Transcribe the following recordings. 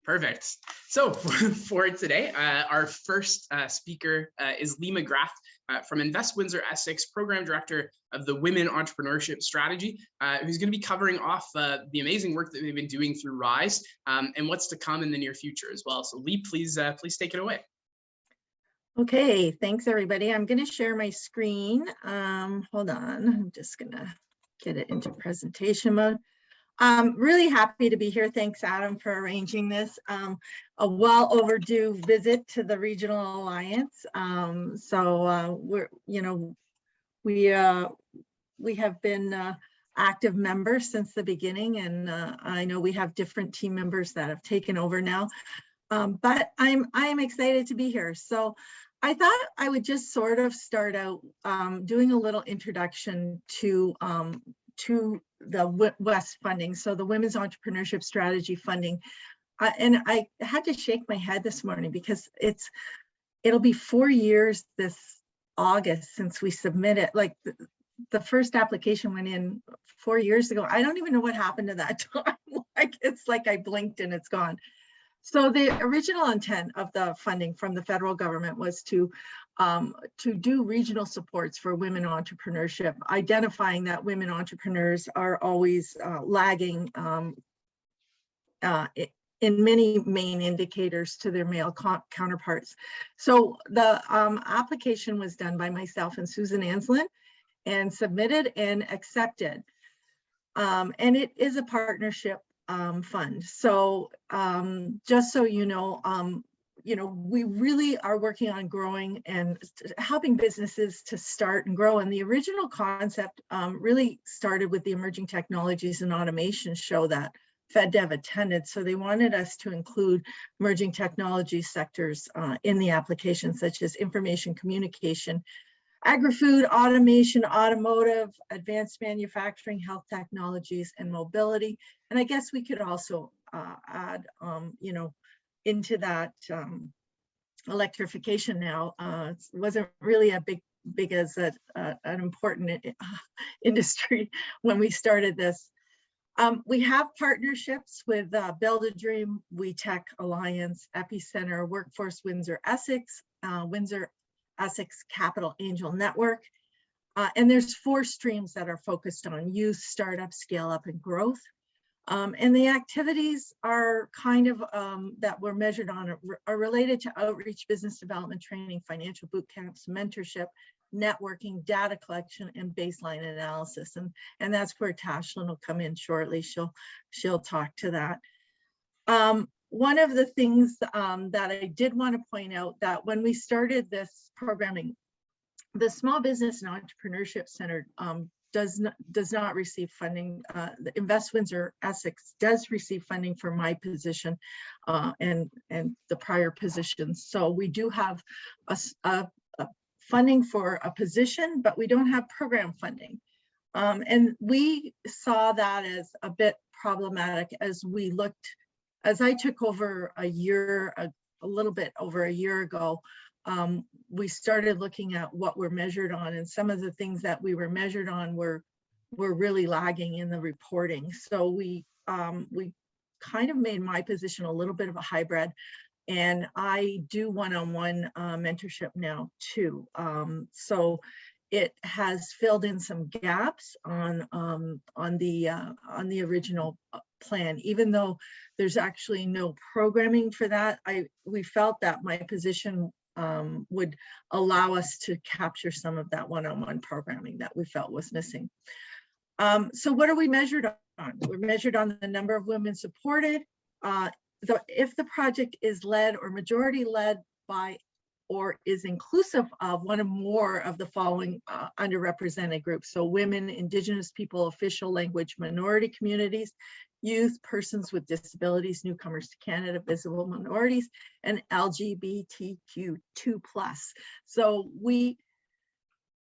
Perfect. So for today, our first speaker is Lee McGrath from RISE Windsor-Essex, Program Director of the Women Entrepreneurship Strategy, who's going to be covering off the amazing work that they've been doing through RISE and what's to come in the near future as well. So Lee, please take it away. Okay, thanks everybody. I'm going to share my screen. Hold on, I'm just going to get it into presentation mode. I'm really happy to be here. Thanks, Adam, for arranging this. A well overdue visit to the Regional Alliance. We have been active members since the beginning, and I know we have different team members that have taken over now. But I am excited to be here. So I thought I would just sort of start out doing a little introduction to the WES funding, so the Women's Entrepreneurship Strategy funding. And I had to shake my head this morning because it'll be 4 years this August since we submitted. Like the first application went in 4 years ago. I don't even know what happened to that time. It's like I blinked and it's gone. So the original intent of the funding from the federal government was to do regional supports for women entrepreneurship, identifying that women entrepreneurs are always lagging in many main indicators to their male counterparts. So the application was done by myself and Susan Anslin and submitted and accepted. And it is a partnership fund. So just so you know, we really are working on growing and helping businesses to start and grow. And the original concept really started with the Emerging Technologies and Automation show that FedDev attended. So they wanted us to include emerging technology sectors in the application, such as information communication, agri-food, automation, automotive, advanced manufacturing, health technologies, and mobility. And I guess we could also add, into that electrification now. It wasn't really a big as an important industry when we started this. We have partnerships with Build a Dream, We Tech Alliance, Epicenter, Workforce Windsor-Essex, Windsor-Essex Capital Angel Network. And there's 4 streams that are focused on youth, startup, scale up, and growth. And the activities are kind of that we're measured on are related to outreach, business development, training, financial boot camps, mentorship, networking, data collection, and baseline analysis. And that's where Tashlin will come in shortly. She'll talk to that. One of the things that I did want to point out that when we started this programming, the Small Business and Entrepreneurship Center does not receive funding. The RISE Windsor-Essex does receive funding for my position and the prior positions. So we do have a funding for a position, but we don't have program funding. And we saw that as a bit problematic as I took over a little bit over a year ago. We started looking at what we're measured on, and some of the things that we were measured on were really lagging in the reporting. So we kind of made my position a little bit of a hybrid, and I do one-on-one mentorship now too. So it has filled in some gaps on the original plan, even though there's actually no programming for that. We felt that my position would allow us to capture some of that one-on-one programming that we felt was missing. So what are we measured on? We're measured on the number of women supported, if the project is led or majority led by or is inclusive of one or more of the following underrepresented groups. So women, Indigenous people, official language minority communities, youth, persons with disabilities, newcomers to Canada, visible minorities, and LGBTQ2+. So we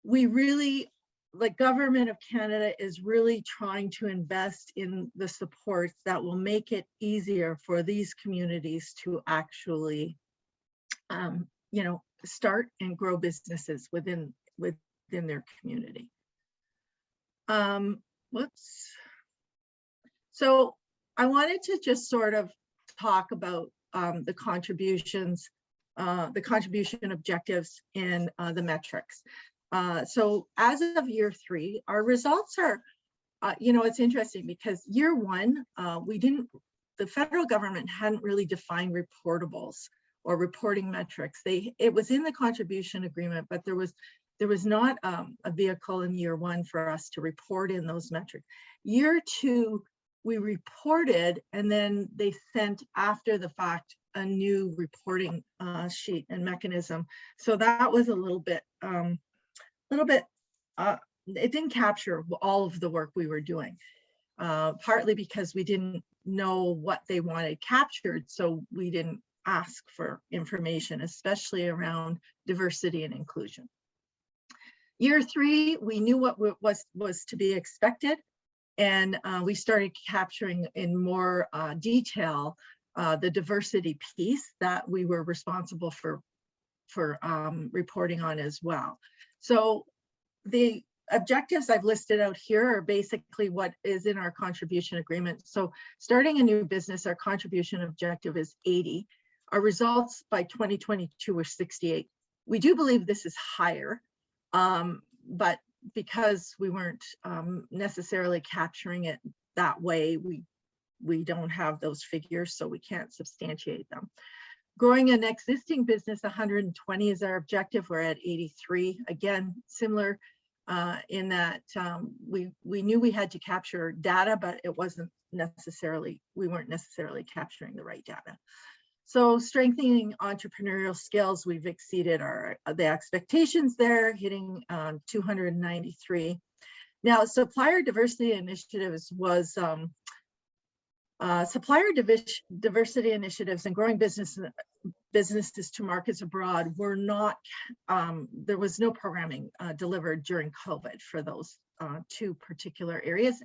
really, the government of Canada is really trying to invest in the supports that will make it easier for these communities to actually start and grow businesses within their community. So I wanted to just sort of talk about the contribution objectives and the metrics. So as of year 3, our results are, it's interesting because year 1, the federal government hadn't really defined reportables or reporting metrics. It was in the contribution agreement, but there was not a vehicle in year 1 for us to report in those metrics. Year 2, we reported, and then they sent after the fact a new reporting sheet and mechanism. So that was a little bit, it didn't capture all of the work we were doing, partly because we didn't know what they wanted captured, so we didn't ask for information, especially around diversity and inclusion. Year 3, we knew what was to be expected, and we started capturing in more detail the diversity piece that we were responsible for reporting on as well. So the objectives I've listed out here are basically what is in our contribution agreement. So starting a new business, our contribution objective is 80. Our results by 2022 were 68. We do believe this is higher, but because we weren't necessarily capturing it that way, we don't have those figures, so we can't substantiate them. Growing an existing business, 120 is our objective. We're at 83. Again, similar in that we knew we had to capture data, but we weren't necessarily capturing the right data. So strengthening entrepreneurial skills, we've exceeded the expectations there, hitting 293. Now, supplier diversity initiatives was supplier diversity initiatives and growing businesses to markets abroad were not, there was no programming delivered during COVID for those 2 particular areas.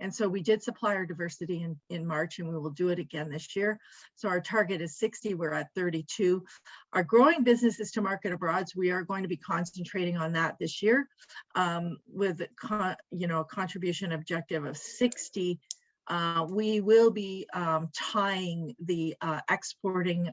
And so we did supplier diversity in March, and we will do it again this year. So our target is 60, we're at 32. Our growing businesses to market abroad, we are going to be concentrating on that this year with a contribution objective of 60. We will be tying the exporting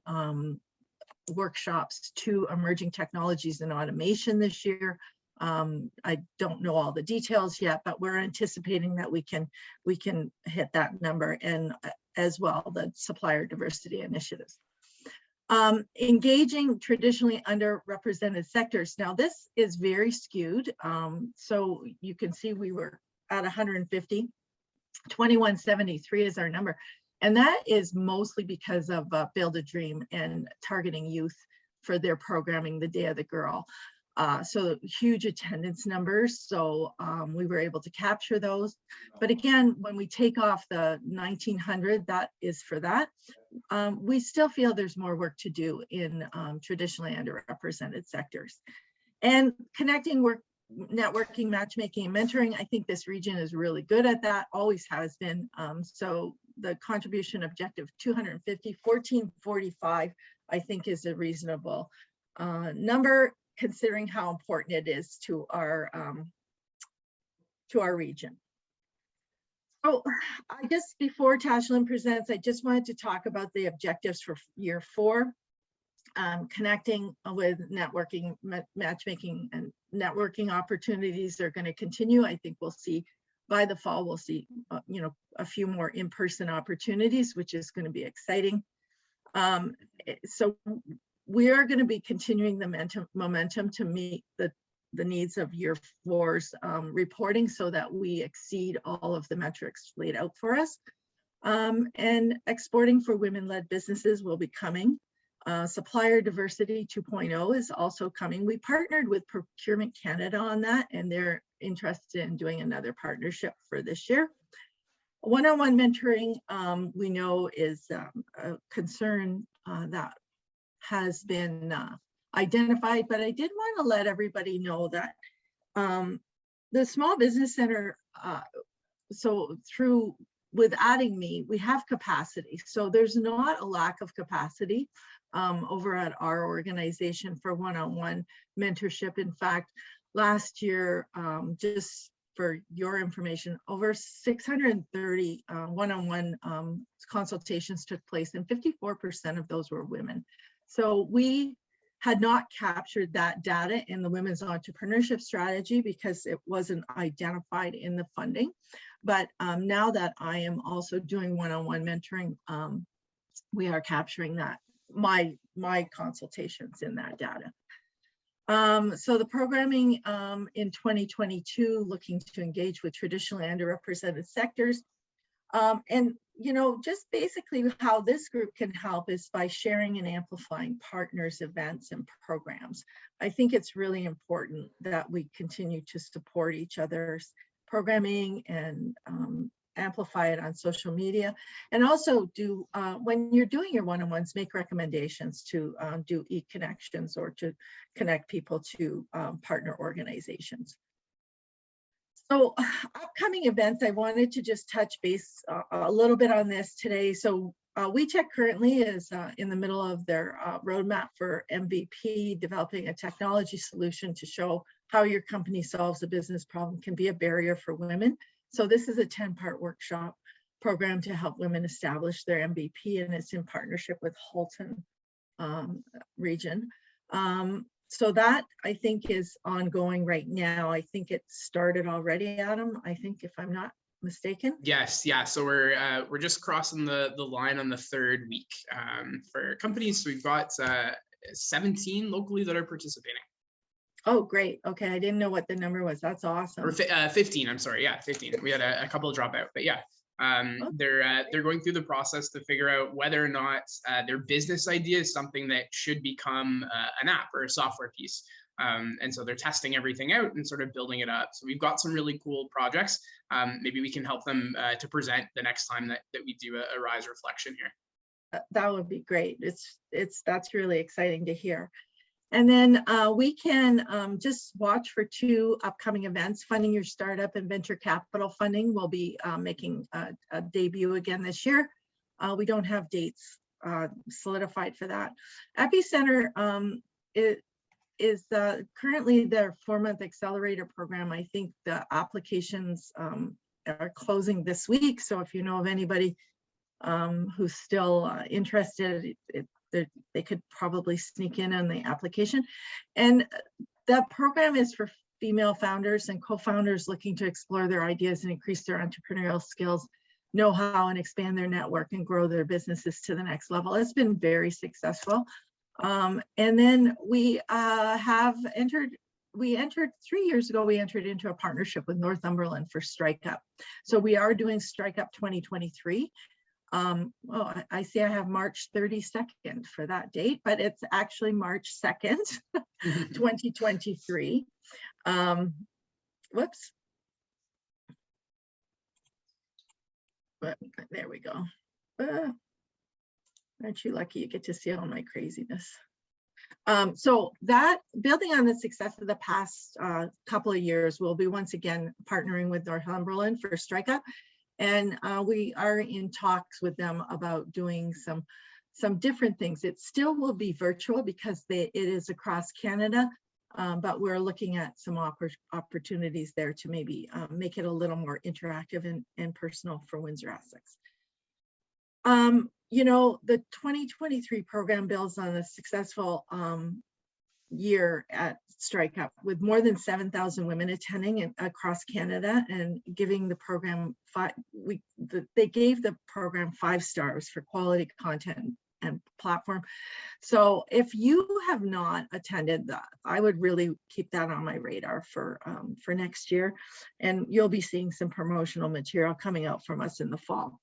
workshops to emerging technologies and automation this year. I don't know all the details yet, but we're anticipating that we can hit that number, and as well the supplier diversity initiatives. Engaging traditionally underrepresented sectors. Now this is very skewed. So you can see we were at 150, 2173 is our number. And that is mostly because of Build a Dream and targeting youth for their programming, the Day of the Girl. So huge attendance numbers. So we were able to capture those. But again, when we take off the 1900, that is for that. We still feel there's more work to do in traditionally underrepresented sectors. And connecting work, networking, matchmaking, and mentoring. I think this region is really good at that, always has been. So the contribution objective 250, 1445, I think is a reasonable number, considering how important it is to our region. So I guess before Tashlin presents, I just wanted to talk about the objectives for year 4. Connecting with networking, matchmaking, and networking opportunities are going to continue. I think we'll see by the fall, we'll see a few more in-person opportunities, which is going to be exciting. So we are going to be continuing the momentum to meet the needs of year 4's reporting, so that we exceed all of the metrics laid out for us. And exporting for women-led businesses will be coming. Supplier diversity 2.0 is also coming. We partnered with Procurement Canada on that, and they're interested in doing another partnership for this year. One-on-one mentoring, we know, is a concern that has been identified, but I did want to let everybody know that the Small Business Center, with adding me, we have capacity. So there's not a lack of capacity over at our organization for one-on-one mentorship. In fact, last year, just for your information, over 630 one-on-one consultations took place, and 54% of those were women. So we had not captured that data in the women's entrepreneurship strategy because it wasn't identified in the funding. But now that I am also doing one-on-one mentoring, we are capturing that, my consultations in that data. So the programming in 2022, looking to engage with traditionally underrepresented sectors. And, you know, just basically how this group can help is by sharing and amplifying partners, events, and programs. I think it's really important that we continue to support each other's programming and amplify it on social media, and also do, when you're doing your one-on-ones, make recommendations to do e-connections or to connect people to partner organizations. So upcoming events, I wanted to just touch base a little bit on this today. So WeCheck currently is in the middle of their roadmap for MVP, developing a technology solution to show how your company solves a business problem can be a barrier for women. So this is a 10-part workshop program to help women establish their MVP, and it's in partnership with Halton region. So that, I think, is ongoing right now. I think it started already, Adam, I think, if I'm not mistaken. Yes, yeah. So we're just crossing the line on the third week for companies. So we've got 17 locally that are participating. Oh, great. Okay, I didn't know what the number was. That's awesome. Or 15, I'm sorry. Yeah, 15. We had a couple drop out, but yeah. They're going through the process to figure out whether or not their business idea is something that should become an app or a software piece. And so they're testing everything out and sort of building it up. So we've got some really cool projects. Maybe we can help them to present the next time that we do a RISE reflection here. That would be great. That's really exciting to hear. And then we can just watch for 2 upcoming events. Funding Your Startup and Venture Capital Funding will be making a debut again this year. We don't have dates solidified for that. Epicenter is currently their 4-month accelerator program. I think the applications are closing this week. So if you know of anybody who's still interested, they could probably sneak in on the application. And that program is for female founders and co-founders looking to explore their ideas and increase their entrepreneurial skills, know-how, and expand their network and grow their businesses to the next level. It's been very successful. And then we entered 3 years ago, we entered into a partnership with Northumberland for Strike Up. So we are doing Strike Up 2023. Well, I see I have March 32nd for that date, but it's actually March 2nd, 2023. Whoops. But there we go. Aren't you lucky you get to see all my craziness? So that, building on the success of the past couple of years, we'll be once again partnering with Northumberland for Strike Up. And we are in talks with them about doing some different things. It still will be virtual because it is across Canada, but we're looking at some opportunities there to maybe make it a little more interactive and personal for Windsor-Essex. You know, the 2023 program builds on a successful year at Strike Up, with more than 7,000 women attending across Canada and giving the program they gave the program 5 stars for quality content and platform. So if you have not attended that, I would really keep that on my radar for next year, and you'll be seeing some promotional material coming out from us in the fall.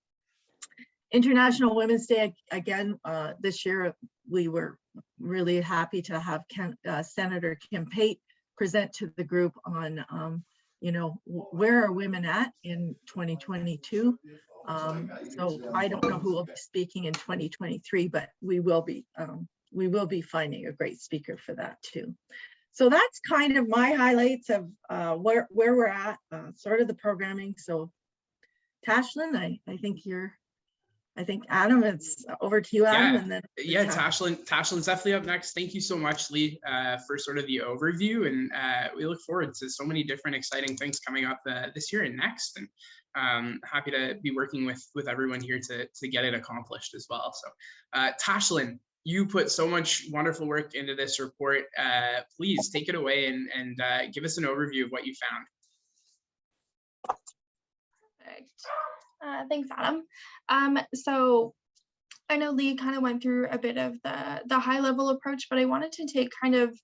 International Women's Day, again, this year we were really happy to have Senator Kim Pate present to the group on, you know, where are women at in 2022. So I don't know who will be speaking in 2023, but we will be finding a great speaker for that too. So that's kind of my highlights of where we're at, sort of the programming. So Tashlyn, I think you're I think Adam, it's over to you, Adam, Yeah, and then yeah, Tashlin's definitely up next. Thank you so much, Lee, for sort of the overview, and we look forward to so many different exciting things coming up this year and next, and happy to be working with everyone here to get it accomplished as well. So Tashlin, you put so much wonderful work into this report. Please take it away and give us an overview of what you found. Perfect. Thanks, Adam. So I know Lee kind of went through a bit of the high level approach, but I wanted to take kind of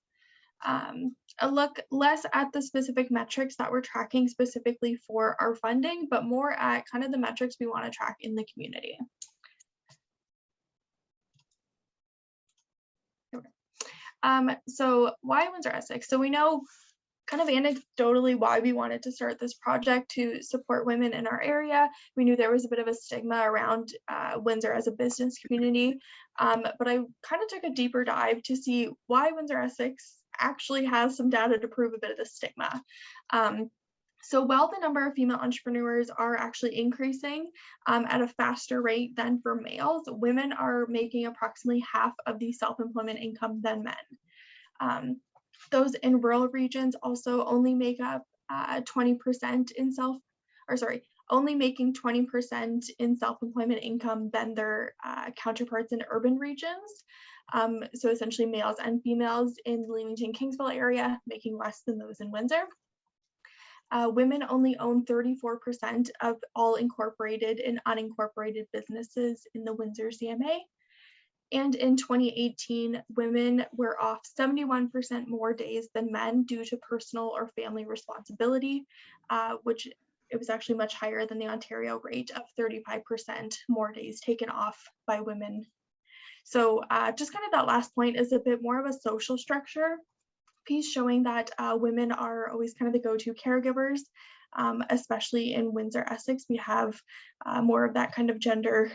a look less at the specific metrics that we're tracking specifically for our funding, but more at kind of the metrics we want to track in the community. So why Windsor-Essex? So we know kind of anecdotally why we wanted to start this project to support women in our area. We knew there was a bit of a stigma around Windsor as a business community, but I kind of took a deeper dive to see why Windsor-Essex actually has some data to prove a bit of the stigma. So while the number of female entrepreneurs are actually increasing at a faster rate than for males, women are making approximately half of the self-employment income than men. Those in rural regions also only make up 20% in only making 20% in self-employment income than their counterparts in urban regions. So essentially males and females in the Leamington-Kingsville area making less than those in Windsor. Women only own 34% of all incorporated and unincorporated businesses in the Windsor CMA. And in 2018, women were off 71% more days than men due to personal or family responsibility, which it was actually much higher than the Ontario rate of 35% more days taken off by women. So just kind of that last point is a bit more of a social structure piece showing that women are always kind of the go-to caregivers, especially in Windsor-Essex. We have more of that kind of gender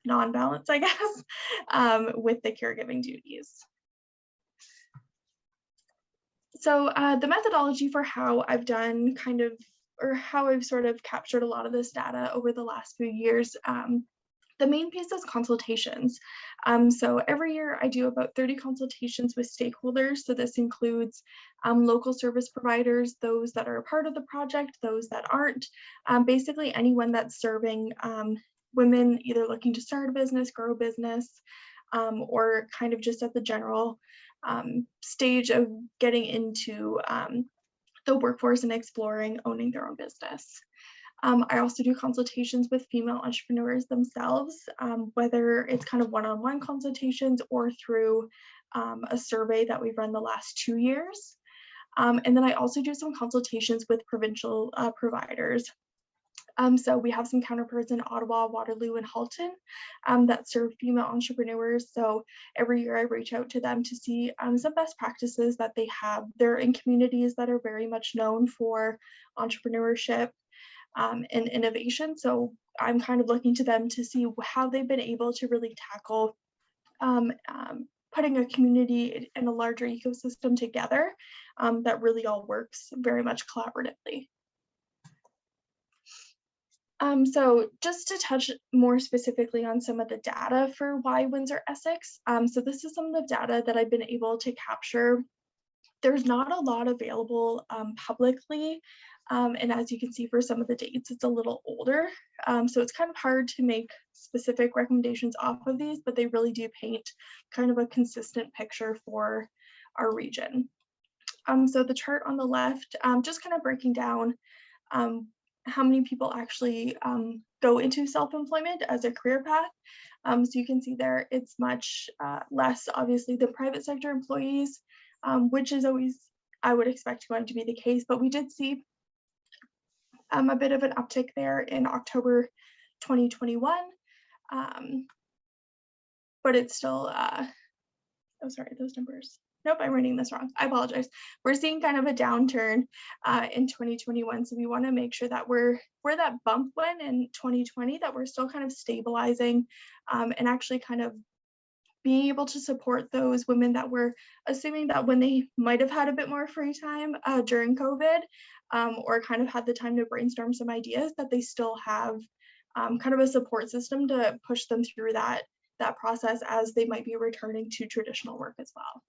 non-balance, I guess, with the caregiving duties. So the methodology for how I've done kind of, or how I've sort of captured a lot of this data over the last few years, the main piece is consultations. So every year I do about 30 consultations with stakeholders. So this includes local service providers, those that are a part of the project, those that aren't, basically anyone that's serving women either looking to start a business, grow a business, or kind of just at the general stage of getting into the workforce and exploring owning their own business. I also do consultations with female entrepreneurs themselves, whether it's kind of one-on-one consultations or through a survey that we've run the last 2 years. And then I also do some consultations with provincial providers. So we have some counterparts in Ottawa, Waterloo, and Halton that serve female entrepreneurs. So every year I reach out to them to see some best practices that they have. They're in communities that are very much known for entrepreneurship and innovation. So I'm kind of looking to them to see how they've been able to really tackle putting a community and a larger ecosystem together that really all works very much collaboratively. So just to touch more specifically on some of the data for why Windsor-Essex. So this is some of the data that I've been able to capture. There's not a lot available publicly. And as you can see for some of the dates, it's a little older. So it's kind of hard to make specific recommendations off of these, but they really do paint kind of a consistent picture for our region. So the chart on the left, just kind of breaking down how many people actually go into self-employment as a career path. So you can see there, it's much less obviously than private sector employees, which is always, I would expect going to be the case, but we did see a bit of an uptick there in October 2021, but it's still, oh, sorry, those numbers. Nope, I'm reading this wrong. I apologize. We're seeing kind of a downturn in 2021. So we want to make sure that we're where that bump went in 2020, that we're still kind of stabilizing and actually kind of being able to support those women that we're assuming that when they might have had a bit more free time during COVID or kind of had the time to brainstorm some ideas, that they still have kind of a support system to push them through that process as they might be returning to traditional work as well.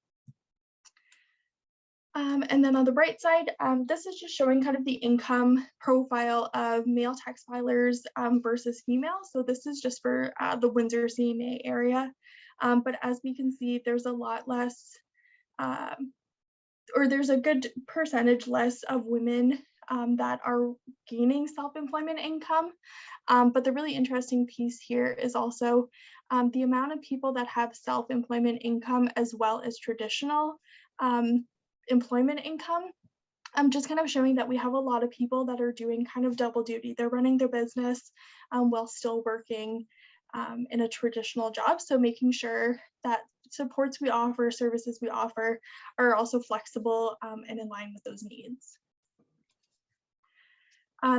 And then on the right side, this is just showing kind of the income profile of male tax filers versus female. So this is just for the Windsor CMA area. But as we can see, there's a lot less, or there's a good percentage less of women that are gaining self-employment income. But the really interesting piece here is also the amount of people that have self-employment income as well as traditional employment income. Just kind of showing that we have a lot of people that are doing kind of double duty. They're running their business while still working in a traditional job. So making sure that supports we offer, services we offer are also flexible and in line with those needs.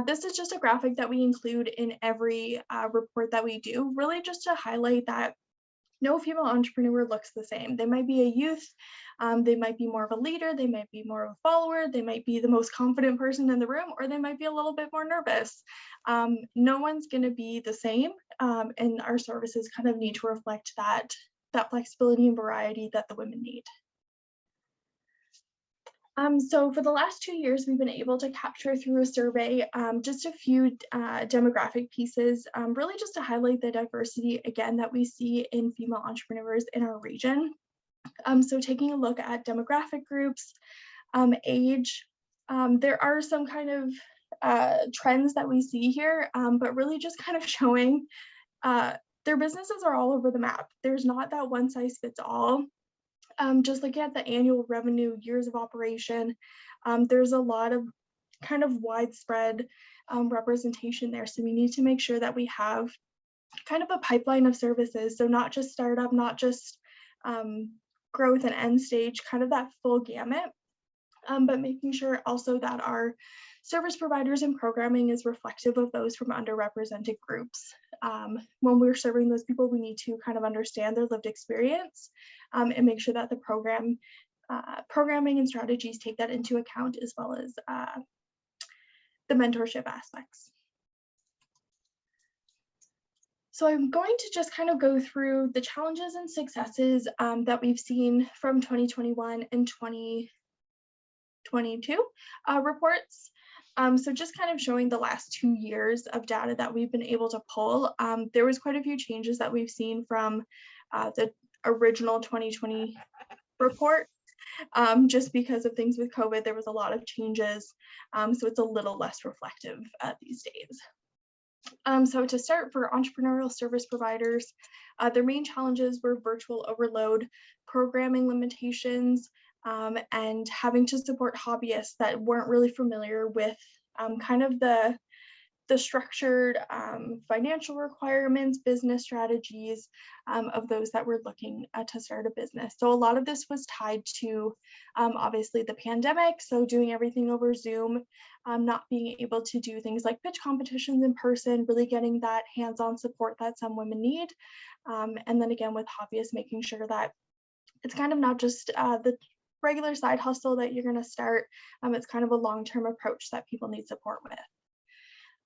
This is just a graphic that we include in every report that we do, really just to highlight that no female entrepreneur looks the same. They might be a youth, they might be more of a leader, they might be more of a follower, they might be the most confident person in the room, or they might be a little bit more nervous. No one's going to be the same, and our services kind of need to reflect that flexibility and variety that the women need. So for the last 2 years, we've been able to capture through a survey just a few demographic pieces, really just to highlight the diversity, again, that we see in female entrepreneurs in our region. So taking a look at demographic groups, age, there are some kind of trends that we see here, but really just kind of showing their businesses are all over the map. There's not that one size fits all. Just looking at the annual revenue, years of operation, there's a lot of kind of widespread representation there. So we need to make sure that we have kind of a pipeline of services. So not just startup, not just growth and end stage, kind of that full gamut, but making sure also that our service providers and programming is reflective of those from underrepresented groups. When we're serving those people, we need to kind of understand their lived experience and make sure that the programming and strategies take that into account, as well as the mentorship aspects. So I'm going to just kind of go through the challenges and successes that we've seen from 2021 and 2022 reports. So just kind of showing the last 2 years of data that we've been able to pull. There was quite a few changes that we've seen from the original 2020 report. Just because of things with COVID, there was a lot of changes. So it's a little less reflective these days. So to start, for entrepreneurial service providers, their main challenges were virtual overload, programming limitations, and having to support hobbyists that weren't really familiar with kind of the structured financial requirements, business strategies of those that were looking to start a business. So a lot of this was tied to obviously the pandemic, so doing everything over Zoom, not being able to do things like pitch competitions in person, really getting that hands-on support that some women need. And then again, with hobbyists, making sure that it's kind of not just the regular side hustle that you're going to start, it's kind of a long-term approach that people need support with.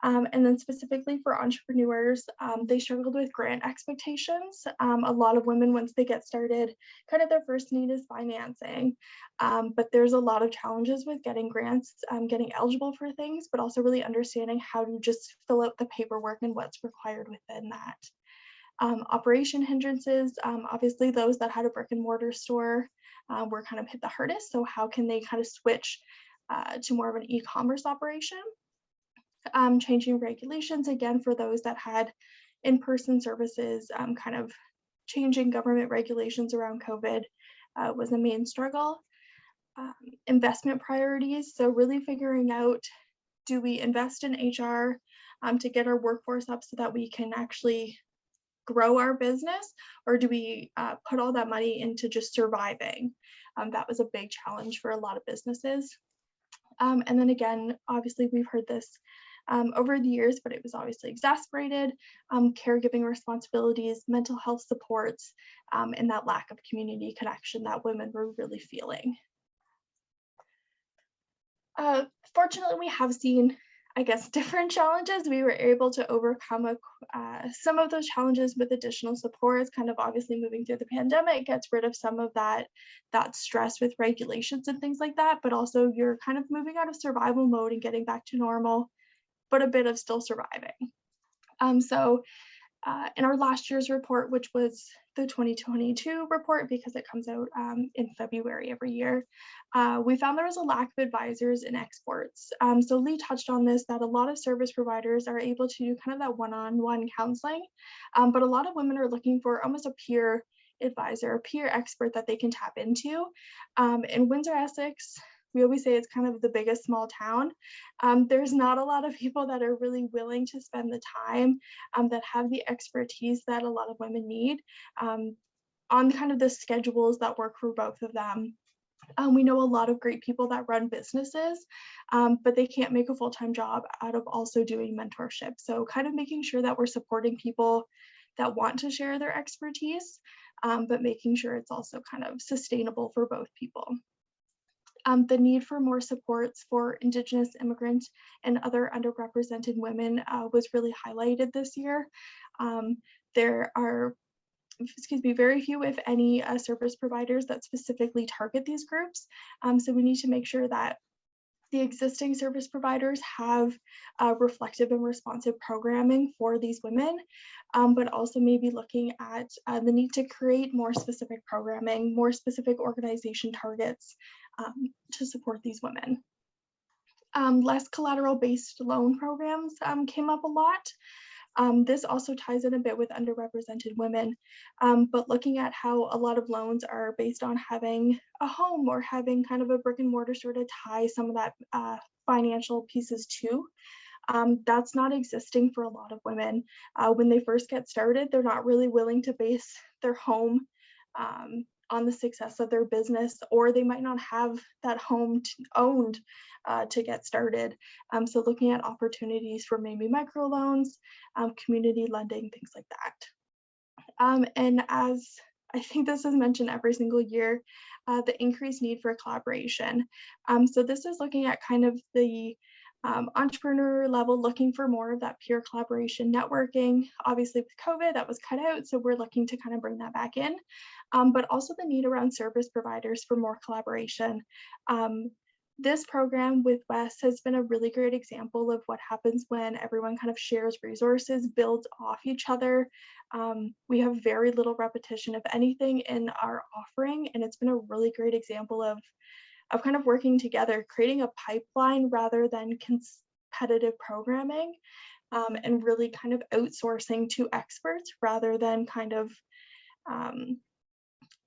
And then specifically for entrepreneurs, they struggled with grant expectations. A lot of women, once they get started, kind of their first need is financing, but there's a lot of challenges with getting grants, getting eligible for things, but also really understanding how to just fill out the paperwork and what's required within that. Operation hindrances, obviously those that had a brick and mortar store were kind of hit the hardest. So how can they kind of switch to more of an e-commerce operation? Changing regulations, again, for those that had in-person services, kind of changing government regulations around COVID was a main struggle. Investment priorities, so really figuring out, do we invest in HR to get our workforce up so that we can actually grow our business, or do we put all that money into just surviving? That was a big challenge for a lot of businesses. And then again, obviously we've heard this over the years, but it was obviously exacerbated, caregiving responsibilities, mental health supports, and that lack of community connection that women were really feeling. Fortunately, we have seen I guess, different challenges. We were able to overcome some of those challenges with additional supports. Kind of obviously moving through the pandemic gets rid of some of that stress with regulations and things like that, but also you're kind of moving out of survival mode and getting back to normal, but a bit of still surviving. So in our last year's report, which was the 2022 report, because it comes out in February every year, we found there was a lack of advisors in exports. So Lee touched on this, that a lot of service providers are able to do kind of that one-on-one counseling, but a lot of women are looking for almost a peer advisor, a peer expert that they can tap into. In Windsor-Essex, we always say it's kind of the biggest small town. There's not a lot of people that are really willing to spend the time, that have the expertise that a lot of women need, on kind of the schedules that work for both of them. We know a lot of great people that run businesses, but they can't make a full-time job out of also doing mentorship. So kind of making sure that we're supporting people that want to share their expertise, but making sure it's also kind of sustainable for both people. The need for more supports for Indigenous, immigrant, and other underrepresented women was really highlighted this year. There are, very few, if any, service providers that specifically target these groups. So we need to make sure that the existing service providers have reflective and responsive programming for these women, but also maybe looking at the need to create more specific programming, more specific organization targets to support these women. Less collateral-based loan programs came up a lot. This also ties in a bit with underrepresented women, but looking at how a lot of loans are based on having a home or having kind of a brick and mortar sort of tie some of that financial pieces to. That's not existing for a lot of women. When they first get started, they're not really willing to base their home on the success of their business, or they might not have that home owned to get started. So looking at opportunities for maybe microloans, community lending, things like that. And as I think this is mentioned every single year, the increased need for collaboration. So this is looking at kind of the entrepreneur level, looking for more of that peer collaboration networking. Obviously with COVID, that was cut out, so we're looking to kind of bring that back in, but also the need around service providers for more collaboration. This program with Wes has been a really great example of what happens when everyone kind of shares resources, builds off each other. We have very little repetition of anything in our offering, and it's been a really great example of kind of working together, creating a pipeline rather than competitive programming, and really kind of outsourcing to experts rather than kind of,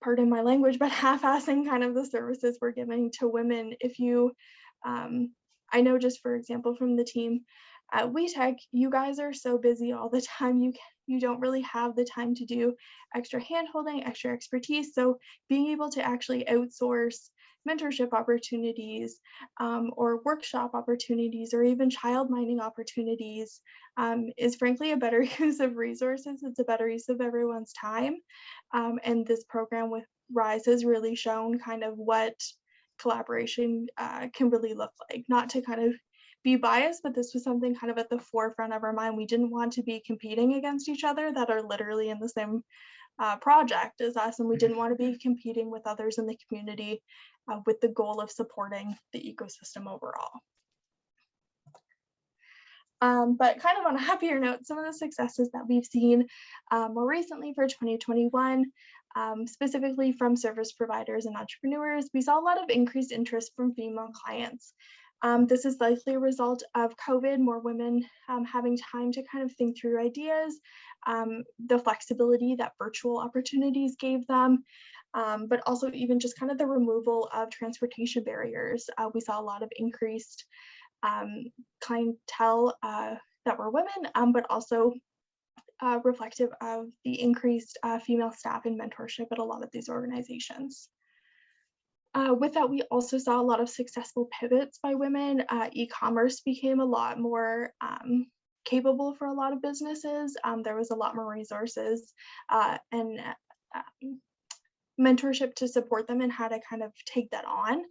pardon my language, but half-assing kind of the services we're giving to women. If you, I know just for example from the team at WeTech, you guys are so busy all the time, you don't really have the time to do extra hand-holding, extra expertise. So being able to actually outsource mentorship opportunities, or workshop opportunities, or even child minding opportunities is frankly a better use of resources. It's a better use of everyone's time. And this program with RISE has really shown kind of what collaboration can really look like. Not to kind of be biased, but this was something kind of at the forefront of our mind. We didn't want to be competing against each other that are literally in the same project as us, and we didn't want to be competing with others in the community with the goal of supporting the ecosystem overall. But kind of on a happier note, some of the successes that we've seen more recently for 2021, specifically from service providers and entrepreneurs, we saw a lot of increased interest from female clients. This is likely a result of COVID, more women having time to kind of think through ideas, the flexibility that virtual opportunities gave them, but also even just kind of the removal of transportation barriers. We saw a lot of increased clientele that were women, but also reflective of the increased female staff and mentorship at a lot of these organizations. With that, we also saw a lot of successful pivots by women. E-commerce became a lot more capable for a lot of businesses. There was a lot more resources and mentorship to support them and how to kind of take that on.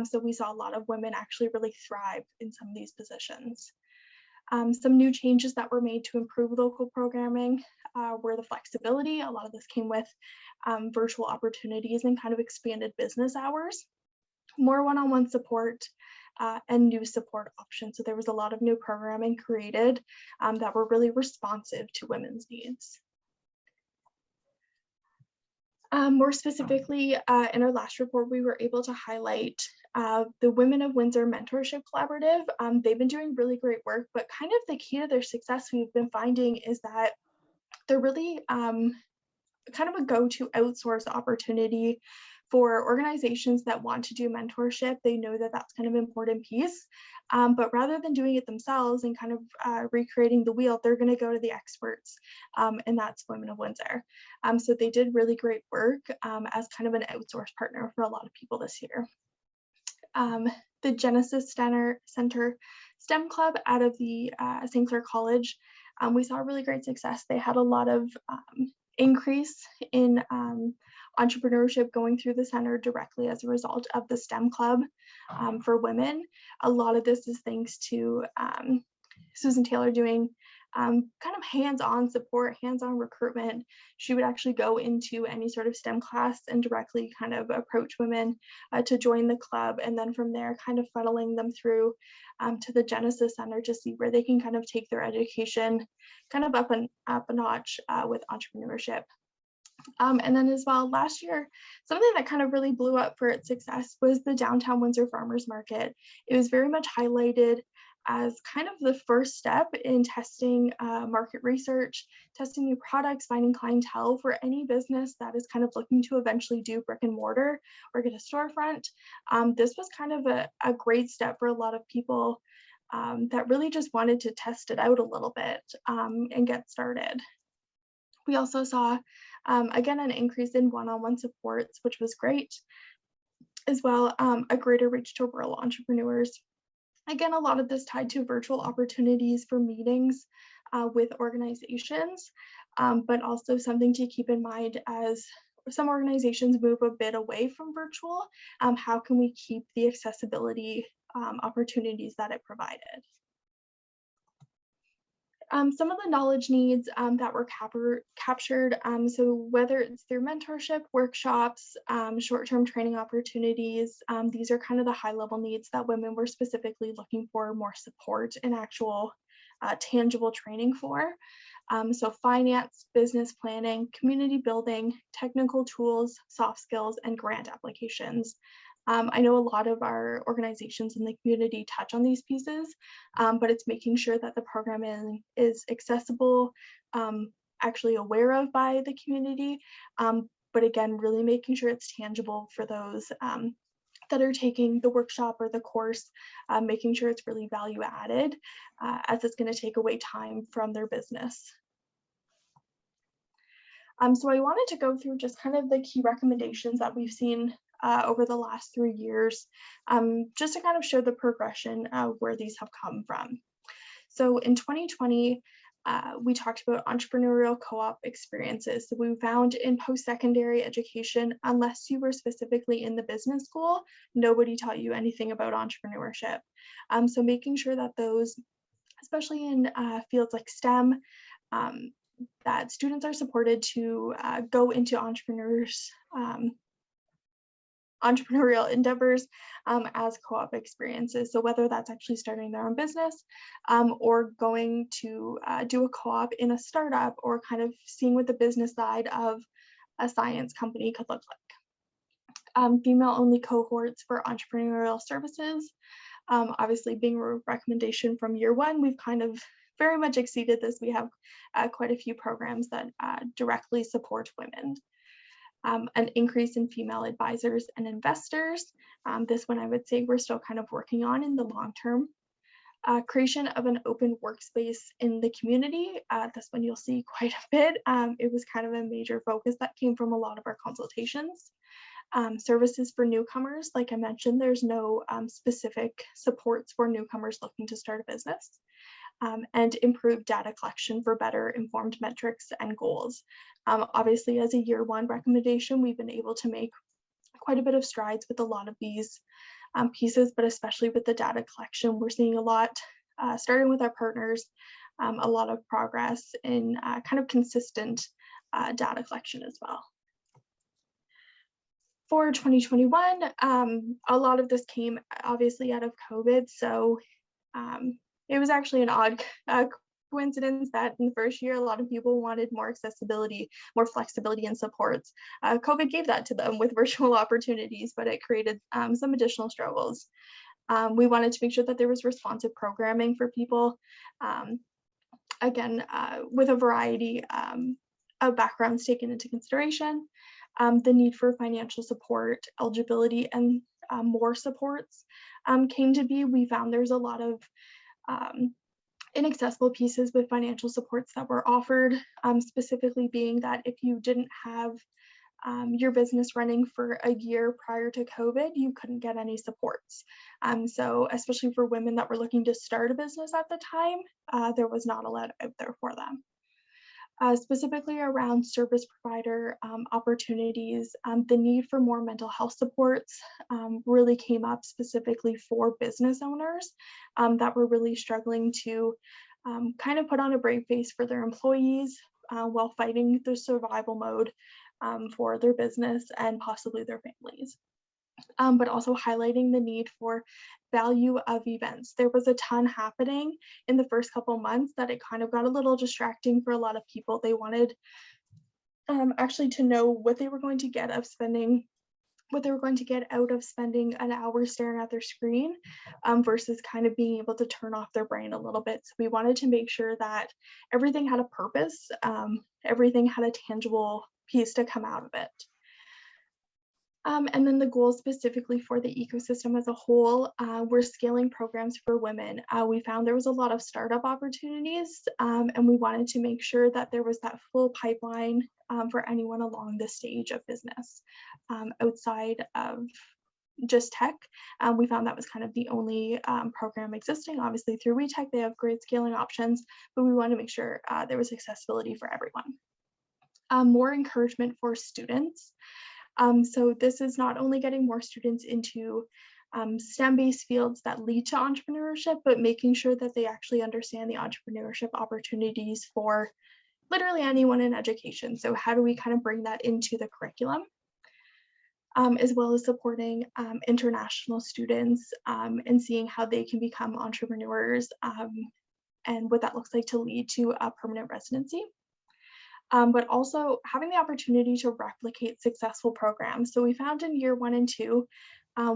So we saw a lot of women actually really thrive in some of these positions. Some new changes that were made to improve local programming were the flexibility. A lot of this came with virtual opportunities and kind of expanded business hours, more one-on-one support, and new support options. So there was a lot of new programming created that were really responsive to women's needs. More specifically, in our last report, we were able to highlight the Women of Windsor Mentorship Collaborative. They've been doing really great work, but kind of the key to their success we've been finding is that they're really kind of a go-to outsource opportunity for organizations that want to do mentorship. They know that that's kind of an important piece, but rather than doing it themselves and kind of recreating the wheel, they're going to go to the experts, and that's Women of Windsor. So they did really great work as kind of an outsourced partner for a lot of people this year. The Genesis Center STEM Club out of the St. Clair College, we saw really great success. They had a lot of increase in entrepreneurship going through the center directly as a result of the STEM Club for women. A lot of this is thanks to Susan Taylor doing kind of hands-on support, hands-on recruitment. She would actually go into any sort of STEM class and directly kind of approach women to join the club, and then from there kind of funneling them through to the Genesis Center to see where they can kind of take their education kind of up a notch with entrepreneurship. And then as well, last year, something that kind of really blew up for its success was the Downtown Windsor Farmers Market. It was very much highlighted as kind of the first step in testing market research, testing new products, finding clientele for any business that is kind of looking to eventually do brick and mortar or get a storefront. This was kind of a great step for a lot of people that really just wanted to test it out a little bit and get started. We also saw, again, an increase in one-on-one supports, which was great, as well, a greater reach to rural entrepreneurs. Again, a lot of this tied to virtual opportunities for meetings with organizations, but also something to keep in mind as some organizations move a bit away from virtual. How can we keep the accessibility opportunities that it provided? Some of the knowledge needs that were captured, so whether it's through mentorship, workshops, short-term training opportunities, these are kind of the high-level needs that women were specifically looking for more support and actual tangible training for. So finance, business planning, community building, technical tools, soft skills, and grant applications. I know a lot of our organizations in the community touch on these pieces, but it's making sure that the programming is accessible, actually aware of by the community, but again, really making sure it's tangible for those that are taking the workshop or the course, making sure it's really value added, as it's going to take away time from their business. So I wanted to go through just kind of the key recommendations that we've seen over the last 3 years, just to kind of show the progression of where these have come from. So in 2020, we talked about entrepreneurial co-op experiences. So we found in post-secondary education, unless you were specifically in the business school, nobody taught you anything about entrepreneurship. So making sure that those, especially in fields like STEM, that students are supported to go into entrepreneurial endeavors as co-op experiences. So whether that's actually starting their own business or going to do a co-op in a startup, or kind of seeing what the business side of a science company could look like. Female-only cohorts for entrepreneurial services. Obviously being a recommendation from year one, we've kind of very much exceeded this. We have quite a few programs that directly support women. An increase in female advisors and investors. This one I would say we're still kind of working on in the long term. Creation of an open workspace in the community. This one you'll see quite a bit. It was kind of a major focus that came from a lot of our consultations. Services for newcomers. Like I mentioned, there's no specific supports for newcomers looking to start a business. And improved data collection for better informed metrics and goals. Obviously, as a year one recommendation, we've been able to make quite a bit of strides with a lot of these pieces, but especially with the data collection, we're seeing a lot starting with our partners, a lot of progress in kind of consistent data collection as well. For 2021, a lot of this came obviously out of COVID, so it was actually an odd coincidence that in the first year, a lot of people wanted more accessibility, more flexibility and supports. COVID gave that to them with virtual opportunities, but it created some additional struggles. We wanted to make sure that there was responsive programming for people, again, with a variety of backgrounds taken into consideration, the need for financial support, eligibility, and more supports came to be. We found there's a lot of inaccessible pieces with financial supports that were offered, specifically being that if you didn't have your business running for a year prior to COVID, you couldn't get any supports. So especially for women that were looking to start a business at the time, there was not a lot out there for them. Specifically around service provider opportunities, the need for more mental health supports really came up specifically for business owners that were really struggling to kind of put on a brave face for their employees while fighting the survival mode for their business and possibly their families. But also highlighting the need for value of events. There was a ton happening in the first couple months that it kind of got a little distracting for a lot of people. They wanted actually to know what they were going to get of spending, what they were going to get out of spending an hour staring at their screen versus kind of being able to turn off their brain a little bit. So we wanted to make sure that everything had a purpose, everything had a tangible piece to come out of it. And then the goals specifically for the ecosystem as a whole, we're scaling programs for women. We found there was a lot of startup opportunities, and we wanted to make sure that there was that full pipeline for anyone along the stage of business. Outside of just tech, we found that was kind of the only program existing. Obviously through WeTech, they have great scaling options, but we want to make sure there was accessibility for everyone. More encouragement for students. So this is not only getting more students into STEM-based fields that lead to entrepreneurship, but making sure that they actually understand the entrepreneurship opportunities for literally anyone in education. So how do we kind of bring that into the curriculum? As well as supporting international students and seeing how they can become entrepreneurs and what that looks like to lead to a permanent residency. But also having the opportunity to replicate successful programs. So we found in year 1 and 2,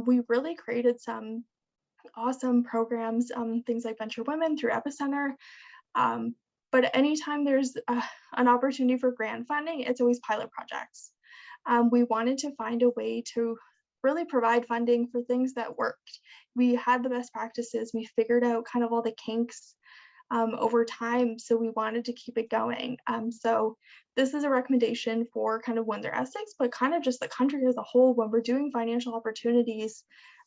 we really created some awesome programs, things like Venture Women through Epicenter. But anytime there's an opportunity for grant funding, it's always pilot projects. We wanted to find a way to really provide funding for things that worked. We had the best practices. We figured out kind of all the kinks over time, so we wanted to keep it going. So this is a recommendation for kind of Windsor-Essex, but kind of just the country as a whole. When we're doing financial opportunities,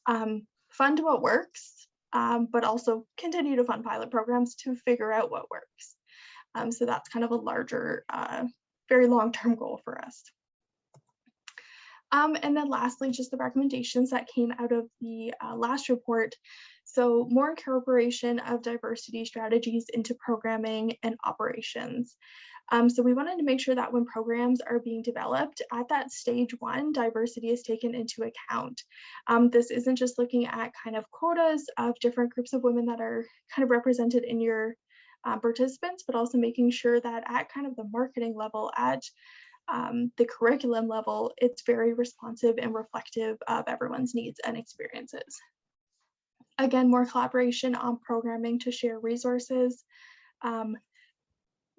fund what works, but also continue to fund pilot programs to figure out what works. So that's kind of a larger, very long-term goal for us. And then lastly, just the recommendations that came out of the last report. So more incorporation of diversity strategies into programming and operations. So we wanted to make sure that when programs are being developed at that stage 1, diversity is taken into account. This isn't just looking at kind of quotas of different groups of women that are kind of represented in your participants, but also making sure that at kind of the marketing level, at the curriculum level, it's very responsive and reflective of everyone's needs and experiences. Again, more collaboration on programming to share resources.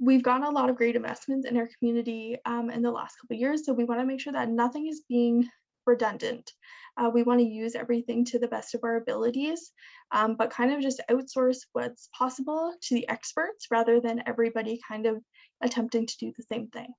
We've gotten a lot of great investments in our community in the last couple of years, so we want to make sure that nothing is being redundant. We want to use everything to the best of our abilities, but kind of just outsource what's possible to the experts rather than everybody kind of attempting to do the same thing.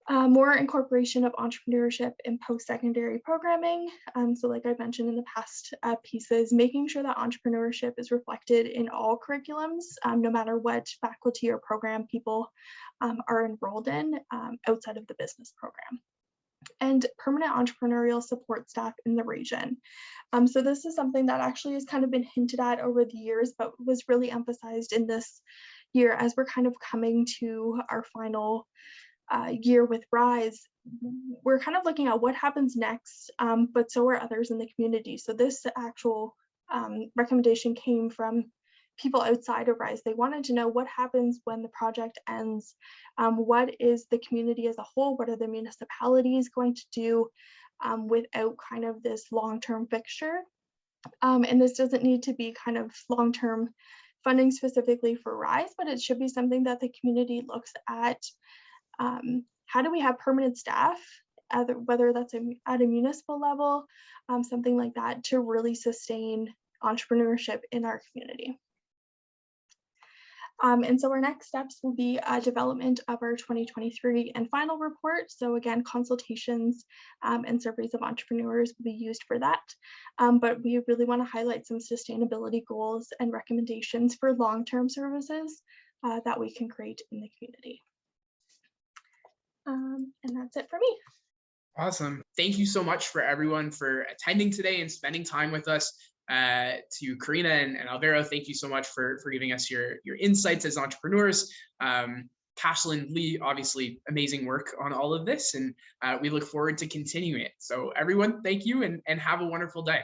More incorporation of entrepreneurship in post-secondary programming. So like I mentioned in the past pieces, making sure that entrepreneurship is reflected in all curriculums, no matter what faculty or program people are enrolled in outside of the business program. and permanent entrepreneurial support staff in the region. So this is something that actually has kind of been hinted at over the years, but was really emphasized in this year as we're kind of coming to our final year with RISE. We're kind of looking at what happens next, but so are others in the community. So this actual recommendation came from people outside of RISE. They wanted to know what happens when the project ends. What is the community as a whole? What are the municipalities going to do without kind of this long-term fixture? And this doesn't need to be kind of long-term funding specifically for RISE, but it should be something that the community looks at. How do we have permanent staff, whether that's at a municipal level, something like that, to really sustain entrepreneurship in our community. And so our next steps will be development of our 2023 and final report. So again, consultations and surveys of entrepreneurs will be used for that. But we really want to highlight some sustainability goals and recommendations for long-term services that we can create in the community. And that's it for me. Awesome. Thank you so much for everyone for attending today and spending time with us. To Karina and Alvaro, thank you so much for giving us your insights as entrepreneurs. Cashlyn, Lee, obviously amazing work on all of this, and we look forward to continuing it. So everyone, thank you and have a wonderful day.